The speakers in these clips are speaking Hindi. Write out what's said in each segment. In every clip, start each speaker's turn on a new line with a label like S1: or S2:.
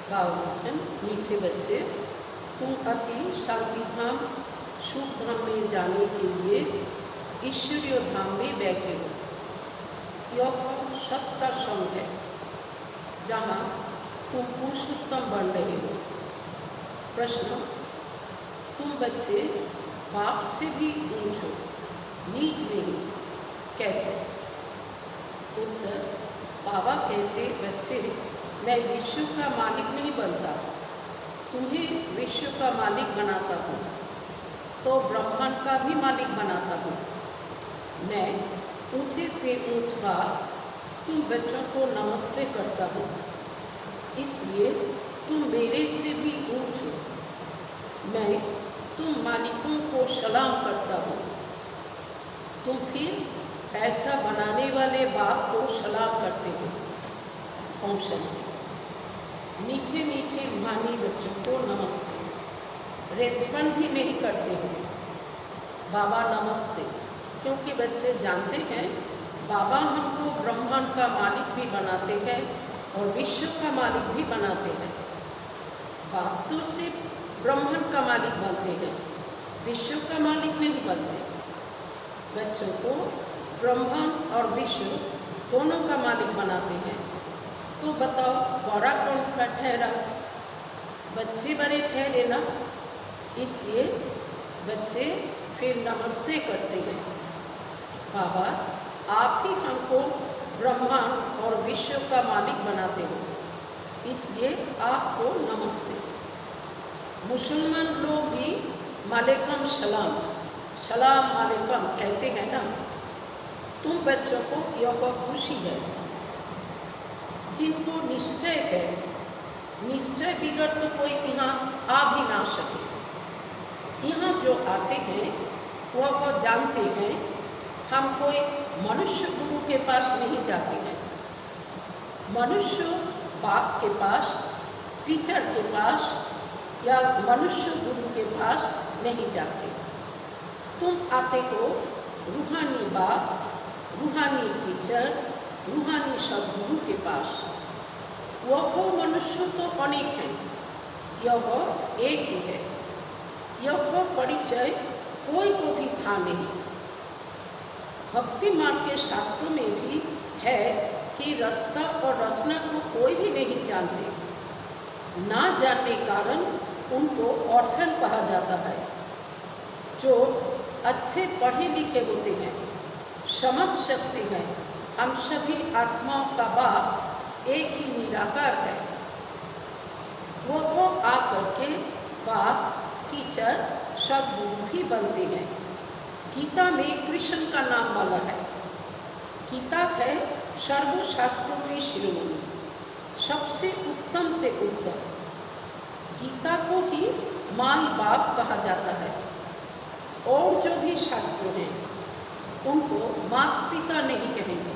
S1: भाववचन मीठे बच्चे, तुम अभी शांति धाम सुख धाम में जाने के लिए ईश्वरीय धाम में बैठे हो। यह सत का संग है जहाँ तुम पुरुषोत्तम बन रहे हो। प्रश्न, तुम बच्चे बाप से भी ऊंच हो, नीच नहीं, कैसे? उत्तर, बाबा कहते, बच्चे मैं विश्व का मालिक नहीं बनता, तुम्हें विश्व का मालिक बनाता हूँ, तो ब्रह्मांड का भी मालिक बनाता हूँ। मैं ऊंचे से ऊंच बाप तुम बच्चों को नमस्ते करता हूँ, इसलिए तुम मेरे से भी ऊंच हो। मैं तुम मालिकों को सलाम करता हूँ, तुम फिर ऐसा बनाने वाले बाप को सलाम करते हो। फंक्शन मीठे मीठे रूहानी बच्चों को नमस्ते। रेस्पॉन्ड भी नहीं करते हो बाबा नमस्ते, क्योंकि बच्चे जानते हैं बाबा हमको ब्रह्मांड का मालिक भी बनाते हैं और विश्व का मालिक भी बनाते हैं। बाप तो सिर्फ ब्रह्मांड का मालिक बनते हैं, विश्व का मालिक नहीं बनते। बच्चों को ब्रह्मांड और विश्व दोनों का मालिक बनाते हैं। तो बताओ बड़ा कौन ठहरा? बच्चे बड़े ठहरे ना, इसलिए बच्चे फिर नमस्ते करते हैं। बाबा आप ही हमको ब्रह्मांड और विश्व का मालिक बनाते हो, इसलिए आपको नमस्ते। मुसलमान लोग भी मालेकम सलाम, सलाम मालेकम कहते हैं ना। तुम बच्चों को यह खुशी है जिनको निश्चय है, निश्चय बिगड़ तो कोई यहाँ आ भी ना सके। यहाँ जो आते हैं वह जानते हैं हम कोई मनुष्य गुरु के पास नहीं जाते हैं। मनुष्य बाप के पास, टीचर के पास या मनुष्य गुरु के पास नहीं जाते। तुम आते हो रूहानी बाप, रूहानी टीचर, रूहानी सदगुरु के पास। वह मनुष्य तो अनेक हैं, यह एक ही है। यह परिचय कोई को भी था नहीं। भक्ति मार्ग के शास्त्रों में भी है कि रचता और रचना को कोई भी नहीं जानते। ना जानने कारण उनको ऑर्फन कहा जाता है। जो अच्छे पढ़े लिखे होते हैं, समझ सकते हैं हम सभी आत्माओं का बाप एक ही निराकार है, वो आकर के बाप, टीचर, सदगुरु भी बनते हैं। गीता में कृष्ण का नाम वाला है। गीता है सर्वशास्त्रों में शिरोमणि, सबसे उत्तम ते उत्तम। गीता को ही माई बाप कहा जाता है। और जो भी शास्त्र हैं उनको माता पिता नहीं कहेंगे।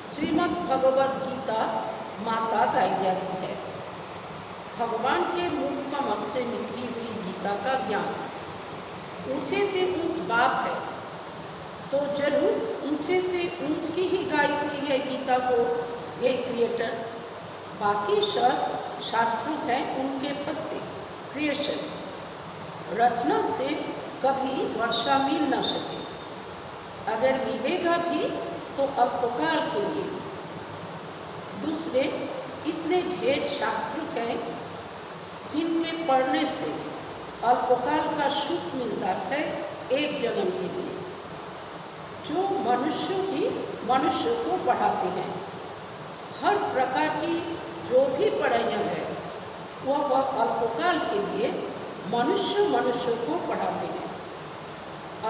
S1: श्रीमद् भगवद गीता माता गाई जाती है। भगवान के मुख कमल से निकली हुई गीता का ज्ञान ऊंचे से ऊंच बाप है, तो जरूर ऊंचे से ऊंच की ही गाई हुई है गीता को ये क्रिएटर। बाकी सब शास्त्र हैं उनके पत्ते, क्रिएशन। रचना से कभी वर्षा मिल न सके, अगर मिलेगा भी तो अल्पकाल के लिए। दूसरे इतने ढेर शास्त्र हैं जिनके पढ़ने से अल्पकाल का सुख मिलता है एक जन्म के लिए। जो मनुष्य ही मनुष्य को पढ़ाते हैं। हर प्रकार की जो भी पढ़ाइयाँ हैं वह अल्पकाल के लिए मनुष्य को पढ़ाते हैं।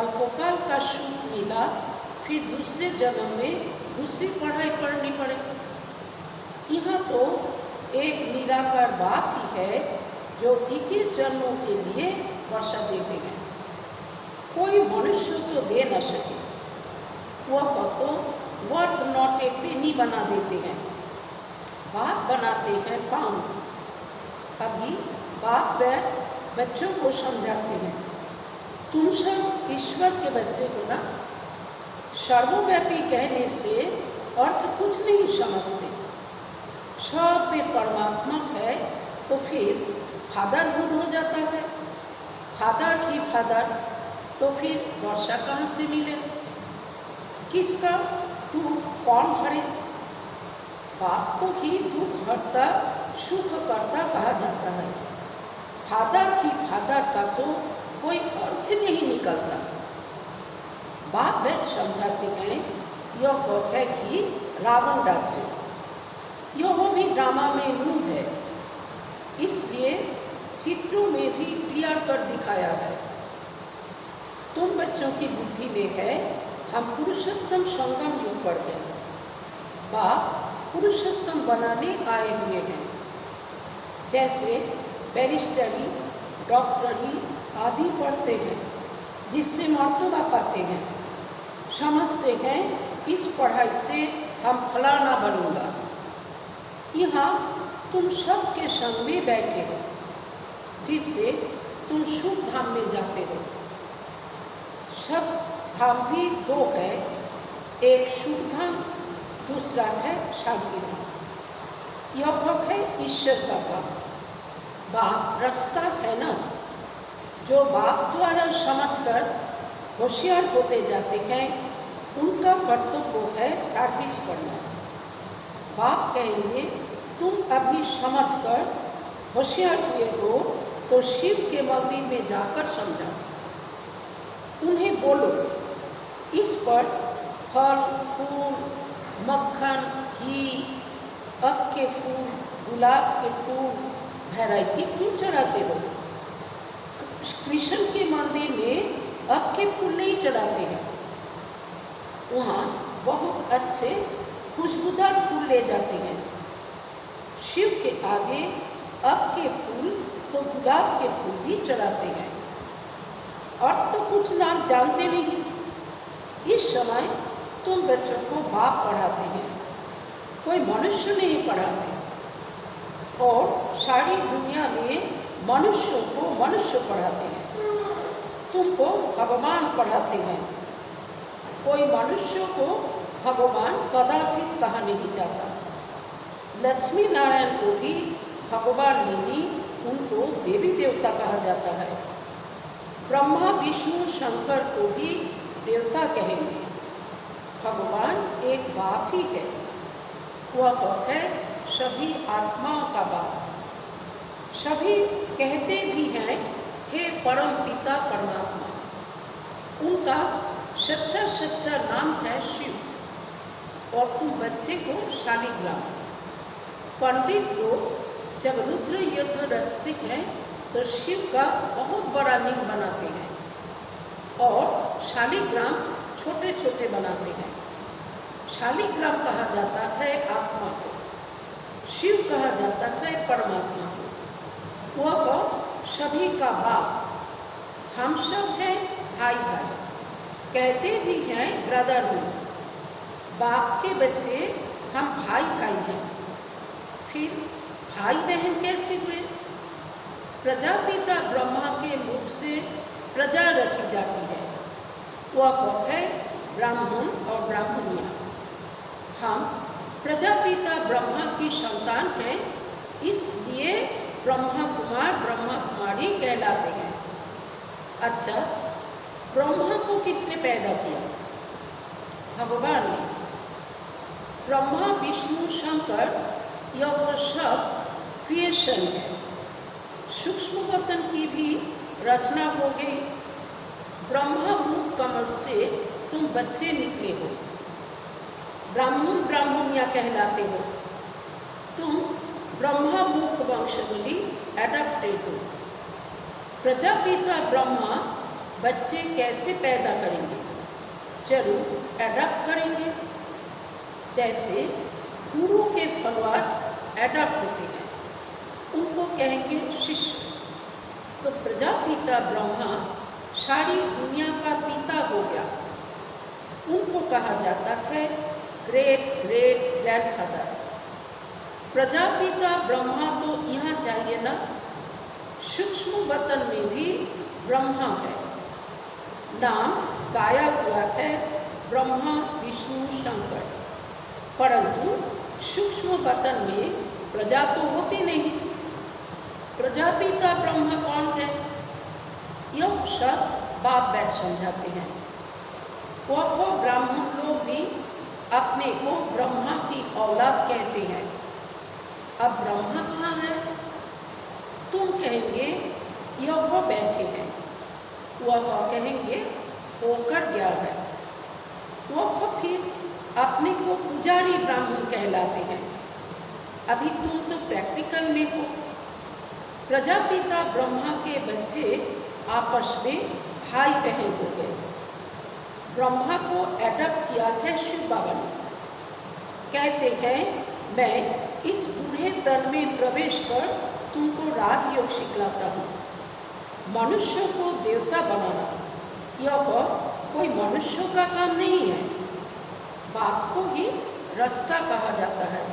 S1: अल्पकाल का सुख मिला, फिर दूसरे जन्म में दूसरी पढ़ाई पढ़नी पड़े। यहाँ तो एक निराकार बाप ही है जो 21 जन्मों के लिए वर्षा देते हैं। कोई मनुष्य तो दे न सके, वह तो वर्थ नॉट ए पेनी बना देते हैं। बाप बनाते हैं पाउंड। अभी बाप बच्चों को समझाते हैं, तुम सब ईश्वर के बच्चे हो ना। सर्वव्यापी कहने से अर्थ कुछ नहीं समझते। सब में परमात्मा है, तो फिर फादरहुड हो जाता है। फादर ही फादर, तो फिर वर्षा कहाँ से मिले? किसका दुख कौन हरे? बाप को ही दुख हरता सुख करता कहा जाता है। फादर ही फादर का तो कोई अर्थ नहीं निकलता। बाप बेट समझाते हैं यह है कि रावण राज्य, यह भी ड्रामा में नूद है, इसलिए चित्रों में भी क्लियर कर दिखाया है। तुम बच्चों की बुद्धि में है हम पुरुषोत्तम संगम युग पर गए, बाप पुरुषोत्तम बनाने आए हुए हैं। जैसे बैरिस्टरी डॉक्टरी आदि पढ़ते हैं, जिससे मर्तबा पाते हैं, समझते हैं इस पढ़ाई से हम फलाना बनूंगा। यहाँ तुम सत के संग में बैठे हो, जिससे तुम सुख धाम में जाते हो। सत धाम भी दो है, एक सुख धाम, दूसरा है शांति धाम। यह है ईश्वर का धाम। बाप रचता है ना, जो बाप द्वारा समझकर होशियार होते जाते हैं, उनका कर्तव्य है सर्विस करना। बाप कहेंगे तुम अभी समझकर होशियार हुए हो तो शिव के मंदिर में जाकर समझाओ। उन्हें बोलो इस पर फल फूल मक्खन घी अख के फूल गुलाब के फूल वैरायटी क्यों चढ़ाते हो? कृष्ण के मंदिर में अख के फूल नहीं चढ़ाते हैं, वहाँ बहुत अच्छे खुशबूदार फूल ले जाते हैं। शिव के आगे अख के फूल तो गुलाब के फूल भी चढ़ाते हैं। और तो कुछ नाम जानते नहीं। इस समय तुम बच्चों को बाप पढ़ाते हैं, कोई मनुष्य नहीं पढ़ाते। और सारी दुनिया में मनुष्यों को मनुष्य पढ़ाते हैं। तुमको भगवान पढ़ाते हैं, कोई मनुष्यों को भगवान कदाचित कहा नहीं जाता। लक्ष्मी नारायण को भी भगवान नहीं, उनको देवी देवता कहा जाता है। ब्रह्मा विष्णु शंकर को भी देवता कहेंगे। भगवान एक बाप ही है, वह है सभी आत्माओं का बाप। सभी कहते भी हैं हे परम पिता परमात्मा, उनका सच्चा सच्चा नाम है शिव। और तुम बच्चे को शालिग्राम। पंडित लोग जब रुद्र यज्ञ रचते हैं तो शिव का बहुत बड़ा लिंग बनाते हैं और शालिग्राम छोटे छोटे बनाते हैं। शालिग्राम कहा जाता है आत्मा को, शिव कहा जाता है परमात्मा को। वह तो सभी का बाप। हम सब हैं भाई भाई, कहते भी हैं ब्रदरहुड। बाप के बच्चे हम भाई भाई हैं। फिर भाई बहन कैसे हुए? प्रजापिता ब्रह्मा के मुख से प्रजा रची जाती है, वह है ब्राह्मण और ब्राह्मणिया। हम प्रजापिता ब्रह्मा की संतान हैं, इसलिए ब्रह्मा कुमार ब्रह्मा कुमारी कहलाते हैं। अच्छा, ब्रह्मा को किसने पैदा किया? भगवान ने। ब्रह्मा विष्णु शंकर यह सब क्रिएशन है। सूक्ष्म वतन की भी रचना हो गई। ब्रह्मा मुख कमल से तुम बच्चे निकले हो, ब्राह्मण ब्राह्मणिया कहलाते हो। तुम ब्रह्मा मुख वंशावली एडॉप्टेड हो। प्रजापिता ब्रह्मा बच्चे कैसे पैदा करेंगे? जरूर एडॉप्ट करेंगे। जैसे गुरु के फॉलोअर्स एडॉप्ट होते हैं, उनको कहेंगे शिष्य। तो प्रजापिता ब्रह्मा सारी दुनिया का पिता हो गया, उनको कहा जाता है great great grandfather. Prajapita Brahma तो यहाँ चाहिए ना, सूक्ष्म वतन में भी ब्रह्मा है। नाम गाया हुआ है ब्रह्मा विष्णु शंकर, परंतु सूक्ष्म वतन में प्रजा तो होती नहीं। प्रजापिता ब्रह्मा कौन है? यह सब बाप बैठ समझाते हैं। वह ब्राह्मण लोग भी अपने को ब्रह्मा की औलाद कहते हैं। अब ब्रह्मा कहाँ है? तुम कहेंगे यह बैठे हैं, वह कहेंगे होकर गया है। वह फिर अपने को पुजारी ब्राह्मण कहलाते हैं। अभी तुम तो प्रैक्टिकल में हो। प्रजापिता ब्रह्मा के बच्चे आपस में भाई बहन हो गए। ब्रह्मा को एडप्ट किया है शिव बाबा ने। कहते हैं मैं इस बूढ़े तन में प्रवेश कर तुमको राजयोग सिखलाता हूँ। मनुष्यों को देवता बनाना यह कोई मनुष्यों का काम नहीं है, बाप को ही रचता कहा जाता है।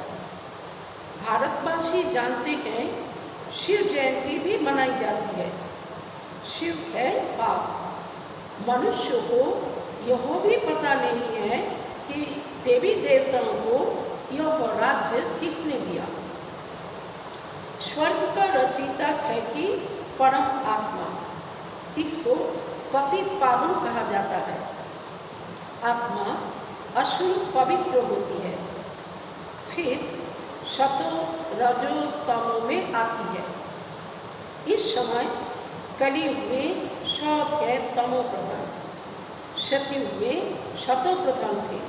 S1: भारतवासी जानते हैं शिव जयंती भी मनाई जाती है। शिव है बाप। मनुष्यों को यह भी पता नहीं है कि देवी देवताओं को यह राज्य किसने दिया। स्वर्ग का रचयिता है कि परम आत्मा, जिसको पतित पावन कहा जाता है। आत्मा असुर पवित्र होती है, फिर सतो रजो तमो में आती है। इस समय कलयुग में सब है तमो प्रधान, सतयुग में सतो प्रधान थे।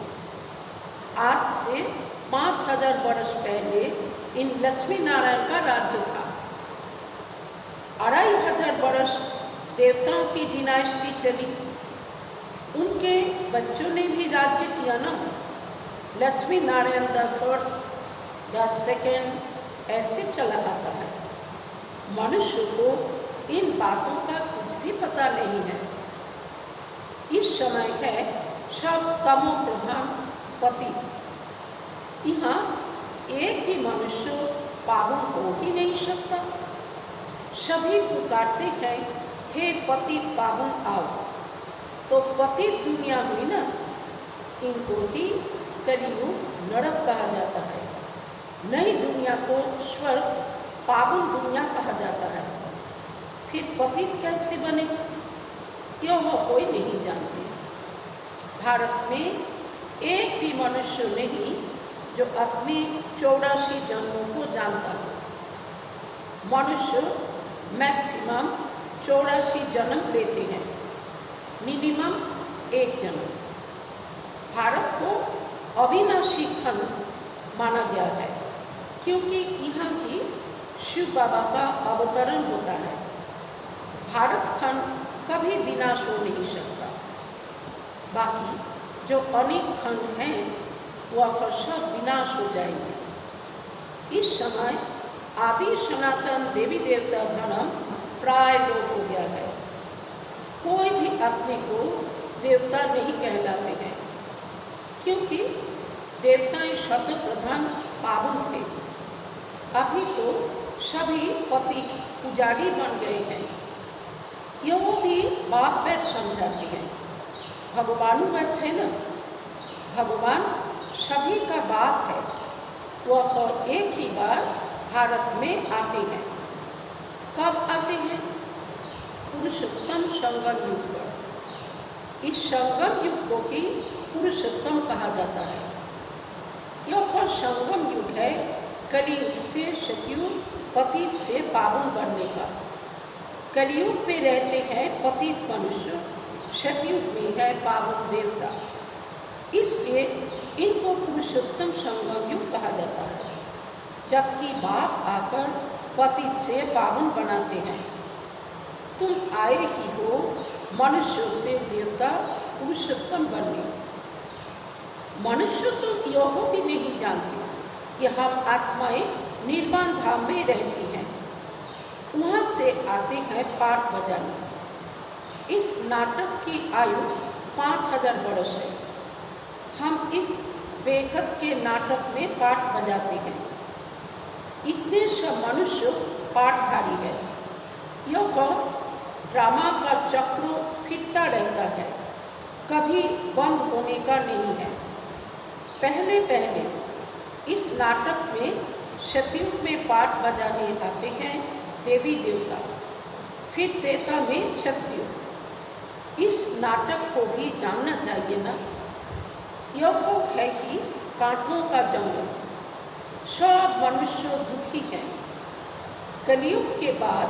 S1: आज से 5000 वर्ष पहले इन लक्ष्मी नारायण का राज्य था। 2500 वर्ष देवताओं की डिनाइस्टी चली, उनके बच्चों ने भी राज्य किया ना। Lakshmi Narayan the first, the second, ऐसे चला आता है। मनुष्य को इन बातों का कुछ भी पता नहीं है। इस समय है सब तमो प्रधान पतित। यहाँ एक भी मनुष्य पावन हो ही नहीं सकता। सभी पुकारते हैं हे पतित पावन आओ, तो पतित दुनिया हुई ना। इनको ही कलियुग नरक कहा जाता है। नई दुनिया को स्वर्ग पावन दुनिया कहा जाता है। फिर पतित कैसे बने यह कोई नहीं जानते। भारत में एक भी मनुष्य नहीं जो अपने 84 जन्मों को जानता हो। मनुष्य मैक्सिमम 84 जन्म लेते हैं, मिनिमम 1 जन्म। भारत को अविनाशी खंड माना गया है, क्योंकि यहाँ ही शिव बाबा का अवतरण होता है। भारत खंड कभी विनाश हो नहीं सकता। बाकी जो अनेक खंड हैं वह सब विनाश हो जाएंगे। इस समय आदि सनातन देवी देवता धर्म प्राय लोप हो गया है। कोई भी अपने को देवता नहीं कहलाते हैं, क्योंकि देवताएं शत प्रधान पावन थे। अभी तो सभी पति पुजारी बन गए हैं। यह भी बाप बैठ समझाते हैं। भगवान बैठ है ना, भगवान सभी का बाप है। वह एक ही बार भारत में आते हैं। कब आते हैं? पुरुषोत्तम संगम युग पर। इस संगम युग को ही पुरुषोत्तम कहा जाता है। यह संगम युग है कलियुग से सतयुग, पतित से पावन बनने का। कलियुग में रहते हैं पतित मनुष्य, सतयुग में है पावन देवता। इसलिए इनको पुरुषोत्तम संगम युग कहा जाता है। जबकि बाप आकर पतित से पावन बनाते हैं। तुम आए ही हो मनुष्यों से देवता पुरुषोत्तम बनने। मनुष्य तो यह भी नहीं जानते कि हम आत्माएं निर्वाण धाम में रहती हैं। वहाँ से आते हैं पाठ बजाने। इस नाटक की आयु 5000 वर्ष है। हम इस बेखत के नाटक में पाठ बजाते हैं। इतने सब मनुष्य पाठधारी है। यह ड्रामा का चक्र फिरता रहता है, कभी बंद होने का नहीं है। पहले पहले इस नाटक में सतयुग में पाठ बजाने आते हैं देवी देवता, फिर त्रेता में सतयुग। इस नाटक को भी जानना चाहिए ना। यह है कि कांटों का जंगल, सब मनुष्य दुखी हैं। कलयुग के बाद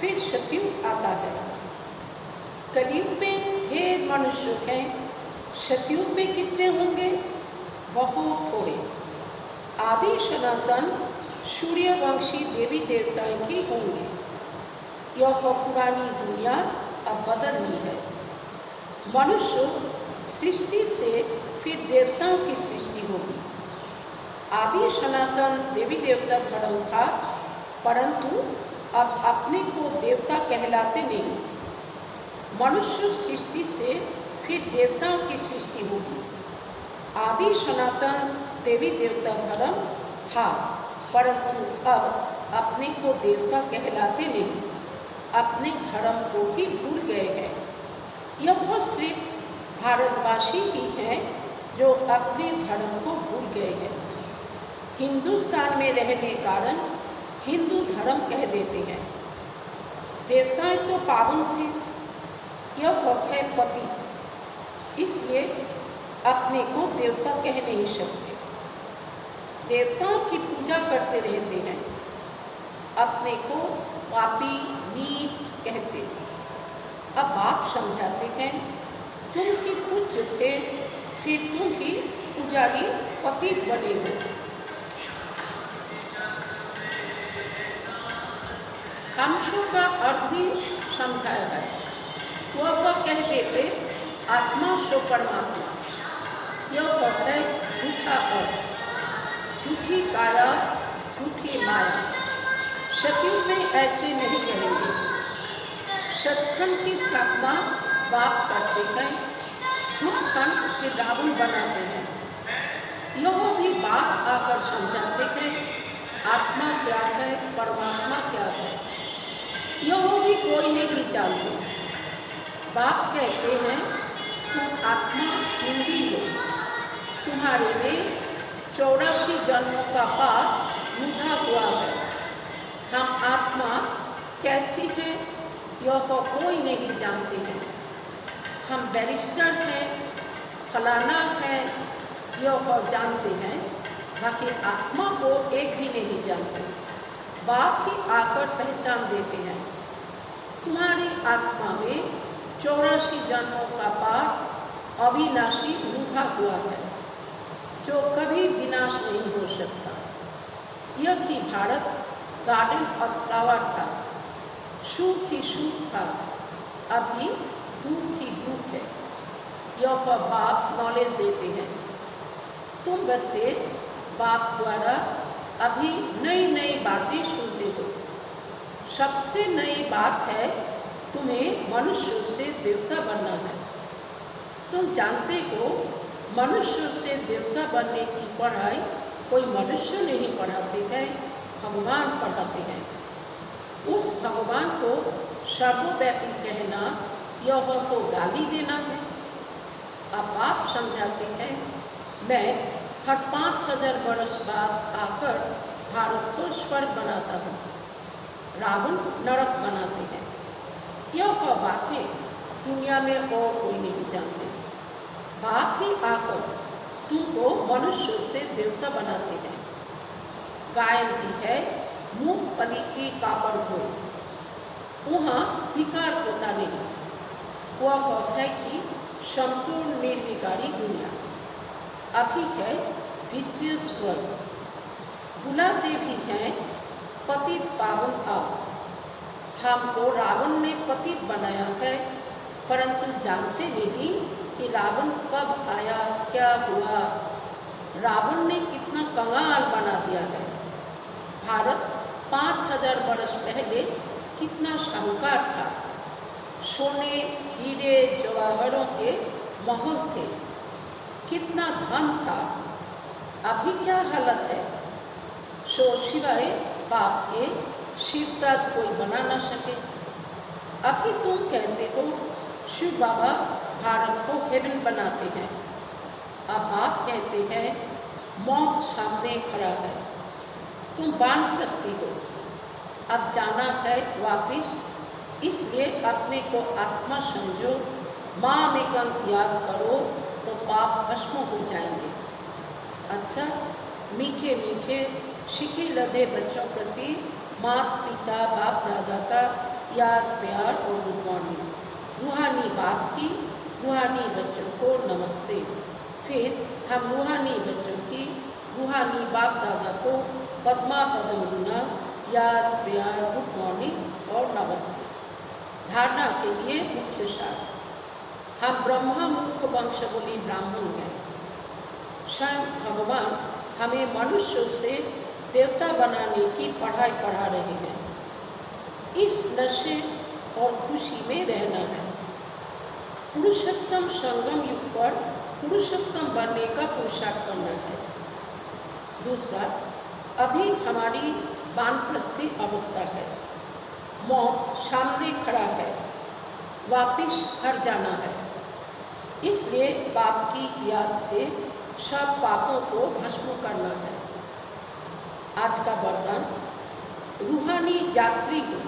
S1: फिर सतयुग आता है। कलयुग में ढेर मनुष्य हैं, सतयुग में कितने होंगे? बहुत थोड़े। आदि सनातन सूर्यवंशी देवी देवताएं की होंगे। यह पुरानी दुनिया अब बदलनी है। मनुष्य सृष्टि से फिर देवताओं की सृष्टि होगी। आदि सनातन देवी देवता धर्म था, परंतु अब अपने को देवता कहलाते नहीं। मनुष्य सृष्टि से फिर देवताओं की सृष्टि होगी। आदि सनातन देवी देवता धर्म था, परंतु अब अपने को देवता कहलाते नहीं, अपने धर्म को ही भूल गए हैं। यह सिर्फ भारतवासी ही हैं जो अपने धर्म को भूल गए हैं। हिंदुस्तान में रहने कारण हिंदू धर्म कह देते हैं। देवताएं तो पावन थे, यह है पति, इसलिए अपने को देवता कह नहीं सकते। देवताओं की पूजा करते रहते हैं, अपने को पापी नीच कहते। अब बाप समझाते हैं, तुम ही पूज्य थे, फिर तुम ही पुजारी पतित बने हो। हमसों का अर्थ भी समझाया है। वह कह देते आत्मा सो परमात्मा। यह है झूठा अर्थ, झूठी काया, झूठी माया। सतयुग में ऐसे नहीं कहेंगे। सचखंड की स्थापना बाप करते हैं, झूठखंड फिर रावण बनाते हैं। यह भी बाप आकर समझाते हैं आत्मा क्या है, परमात्मा क्या है। यह भी कोई नहीं जानते। बाप कहते हैं तुम आत्मा हिंदी हो, तुम्हारे में 84 जन्मों का पाप मुझा हुआ है। हम आत्मा कैसी है यह कोई नहीं जानते हैं। हम बैरिस्टर हैं, फलाना है, यह जानते हैं, बाकी आत्मा को एक भी नहीं जानते। बाप ही आकर पहचान देते हैं तुम्हारी आत्मा में 84 जन्मों का पाप अविनाशी मुझा हुआ है, जो कभी विनाश नहीं हो सकता। यह कि भारत गार्डन ऑफ फ्लावर था, सुख ही सुख था, अभी दुख ही दुख है। यह बाप नॉलेज देते हैं। तुम बच्चे बाप द्वारा अभी नई नई बातें सुनते हो। सबसे नई बात है तुम्हें मनुष्य से देवता बनना है। तुम जानते हो मनुष्य से देवता बनने की पढ़ाई कोई मनुष्य नहीं पढ़ाते हैं, भगवान पढ़ाते हैं। उस भगवान को सर्वव्यापी कहना यह तो गाली देना है। अब आप समझाते हैं मैं हर 5000 वर्ष बाद आकर भारत को स्वर्ग बनाता हूँ, रावण नरक बनाते हैं। यह बातें दुनिया में और कोई नहीं जानते। बाप ही आकर तुमको मनुष्य से देवता बनाते हैं। गायन भी है मूंगफली की कापड़ धो, वहाँ विकार होता नहीं। वह है कि संपूर्ण निर्विकारी दुनिया। अभी है विशेष वर्ग, बुलाते भी हैं पतित पावन आओ। हमको रावण ने पतित बनाया है, परंतु जानते नहीं कि रावण कब आया, क्या हुआ। रावण ने कितना कंगाल बना दिया है। भारत 5000 वर्ष पहले कितना शाहूकार था। सोने हीरे जवाहरों के महल थे, कितना धन था। अभी क्या हालत है। सो सिवाय बाप के शिवताज कोई बना न सके। अभी तुम कहते हो शिव बाबा भारत को हेवन बनाते हैं। अब आप कहते हैं मौत सामने खड़ा है। तुम वानप्रस्थी हो, अब जाना है वापिस, इसलिए अपने को आत्मा समझो, माँ में गंग याद करो तो पाप भस्म हो जाएंगे। अच्छा, मीठे मीठे शिखे लदे बच्चों प्रति माता पिता बाप दादा का याद प्यार और गुड मॉर्निंग। रूहानी बाप की रूहानी बच्चों को नमस्ते। फिर हम रूहानी बच्चों की रूहानी बाप दादा को पद्मा पदम गुना याद प्यार गुड मॉर्निंग और नमस्ते। धारणा के लिए मुख्य सार, हम ब्रह्मा मुख्य वंश बोली ब्राह्मण हैं। स्वयं भगवान हमें मनुष्य से देवता बनाने की पढ़ाई पढ़ा रहे हैं। इस नशे और खुशी में रहना है। पुरुषोत्तम संगम युग पर पुरुषोत्तम बनने का पुरुषार्थ करना है। दूसरा, अभी हमारी वानप्रस्थी अवस्था है, मौत सामने खड़ा है, वापिस घर जाना है, इसलिए पाप की याद से सब पापों को भस्म करना है। आज का वरदान, रूहानी यात्री हो,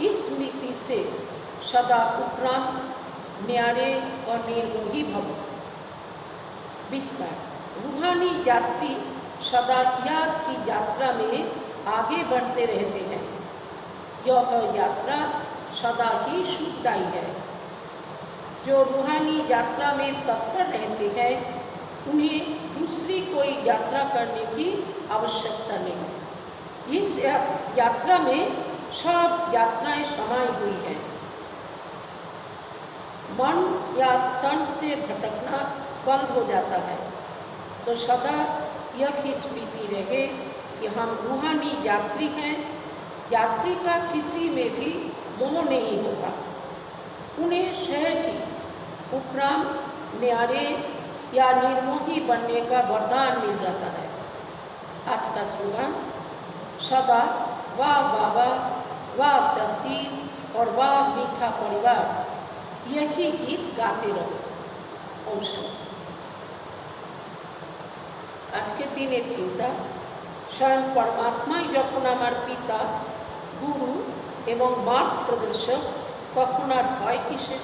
S1: इस स्मृति से सदा उपराम न्यारे और निर्मोही भव। विस्तार, रूहानी यात्री सदा याद की यात्रा में आगे बढ़ते रहते हैं। यह यात्रा सदा ही सुखदायी है। जो रूहानी यात्रा में तत्पर रहते हैं उन्हें दूसरी कोई यात्रा करने की आवश्यकता नहीं। इस यात्रा में सब यात्राएं समाई हुई हैं। मन या तन से भटकना बंद हो जाता है तो सदा यह स्मृति रहे कि हम रूहानी यात्री हैं। यात्री का किसी में भी मोह नहीं होता, उन्हें सहज ही उपराम न्यारे या निर्मोही बनने का वरदान मिल जाता है। आज का स्लोगन, सदा वाह वाह वाह वाह तकदीर और वाह मीठा परिवार, यही गीत गाते रहो। ओम शांति। आज के दिन एक चिंता, स्वयं परमात्मा যখন আমার পিতা গুরু এবং মার্গ প্রদর্শক তখন আর ভয় কিসের।